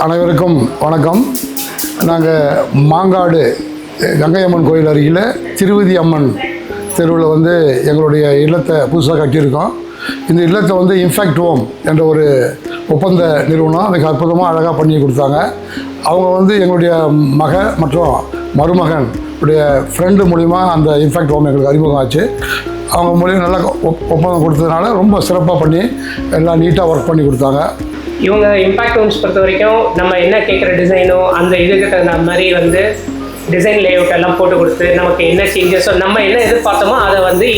அனைவருக்கும் வணக்கம். நாங்கள் மாங்காடு கங்கையம்மன் கோயில் அருகில் திருவதி அம்மன் தெருவில் வந்து எங்களுடைய இல்லத்தை புதுசாக கட்டியிருக்கோம். இந்த இல்லத்தை வந்து இம்பாக்ட் ஹோம் என்ற ஒரு ஒப்பந்த நிறுவனம் அதுக்கு அற்புதமாக அழகாக பண்ணி கொடுத்தாங்க. அவங்க வந்து எங்களுடைய மற்றும் மருமகன் உடைய ஃப்ரெண்டு மூலிமா அந்த இம்பாக்ட் ஹோம் எங்களுக்கு அறிமுகம் ஆச்சு. அவங்க மூலியம் நல்லா ஒப்பந்தம் கொடுத்ததுனால ரொம்ப சிறப்பாக பண்ணி எல்லாம் நீட்டாக ஒர்க் பண்ணி கொடுத்தாங்க. இவங்க இம்பாக்ட் ஹோம்ஸ் பொறுத்த வரைக்கும் நம்ம என்ன கேட்குற டிசைனோ அந்த இதுக்கு தகுந்த மாதிரி வந்து டிசைன் லேஅவுட் எல்லாம் போட்டு கொடுத்து நமக்கு என்ன சேஞ்சஸோ நம்ம என்ன எதிர்பார்த்தோமோ அதை வந்து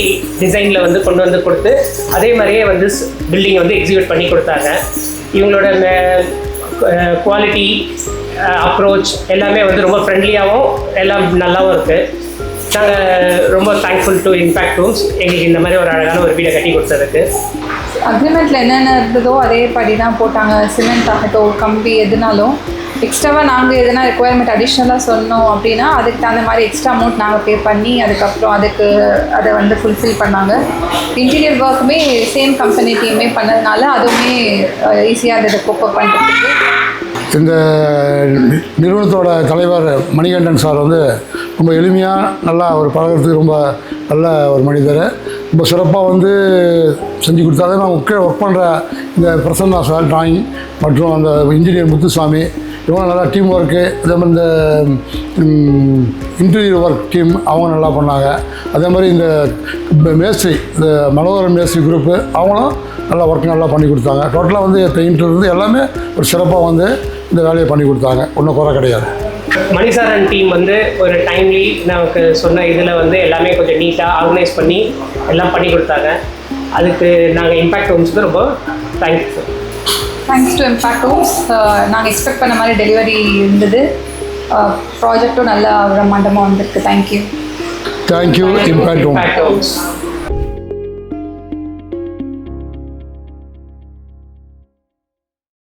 டிசைனில் வந்து கொண்டு வந்து கொடுத்து அதே மாதிரியே வந்து பில்டிங்கை வந்து எக்ஸிக்யூட் பண்ணி கொடுத்தாங்க. இவங்களோட குவாலிட்டி அப்ரோச் எல்லாமே வந்து ரொம்ப ஃப்ரெண்ட்லியாகவும் எல்லாம் நல்லாவும் இருக்குது. நாங்கள் ரொம்ப தேங்க்ஃபுல் டு இம்பாக்ட் ஹோம்ஸ் எங்களுக்கு இந்த மாதிரி ஒரு அழகான ஒரு வீடை கட்டி கொடுத்ததுக்கு. அக்ரிமெண்ட்டில் என்னென்ன இருந்ததோ அதே படி தான் போட்டாங்க. சிமெண்ட் ஆகட்டும், கம்பி எதுனாலும் எக்ஸ்ட்ராவாக நாங்கள் எதுனா ரெக்குவயர்மெண்ட் அடிஷ்னலாக சொன்னோம் அப்படின்னா அதுக்கு தகுந்த மாதிரி எக்ஸ்ட்ரா அமௌண்ட் நாங்கள் பே பண்ணி அதுக்கப்புறம் அதை வந்து ஃபுல்ஃபில் பண்ணாங்க. இன்டீரியர் ஒர்க்குமே சேம் கம்பெனி டீமே பண்ணதுனால அதுவுமே ஈஸியாக இருந்தது கோப்பப் பண்ணுறதுக்கு. இந்த நிறுவனத்தோட தலைவர் மணிகண்டன் சார் வந்து ரொம்ப எளிமையாக நல்லா ஒரு பழகிறதுக்கு ரொம்ப நல்ல ஒரு மனிதர். ரொம்ப சிறப்பாக வந்து செஞ்சு கொடுத்தாங்க. நான் ஒர்க் பண்ணுற இந்த பிரசன்னா சார் டிராயிங் மற்றும் அந்த இன்ஜினியர் முத்துசாமி இவங்க நல்லா டீம் ஒர்க்கு, அதே மாதிரி இந்த இன்டீரியர் ஒர்க் டீம் அவங்க நல்லா பண்ணாங்க. அதே மாதிரி இந்த மேஸ்திரி இந்த மனோகரன் மேஸ்திரி குரூப்பு அவங்களும் நல்லா ஒர்க் நல்லா பண்ணி கொடுத்தாங்க. டோட்டலாக வந்து பெயிண்ட்லேருந்து எல்லாமே ஒரு சிறப்பாக வந்து இந்த வேலையை பண்ணி கொடுத்தாங்க. ஒன்றும் குறை கிடையாது. மணிசாரன் டீம் வந்து ஒரு டைம்லி நமக்கு சொன்ன இதில் வந்து எல்லாமே கொஞ்சம் நீட்டாக ஆர்கனைஸ் பண்ணி எல்லாம் பண்ணி கொடுத்தாங்க. அதுக்கு நாங்கள் இம்பாக்ட் ஹோம்ஸுக்கு ரொம்ப thank you. Thanks to Impact Homes. நாங்கள் எக்ஸ்பெக்ட் பண்ண மாதிரி டெலிவரி இருந்தது. ப்ராஜெக்டும் நல்லா பிரம்மாண்டமாக வந்திருக்கு. Thank you Impact Holmes.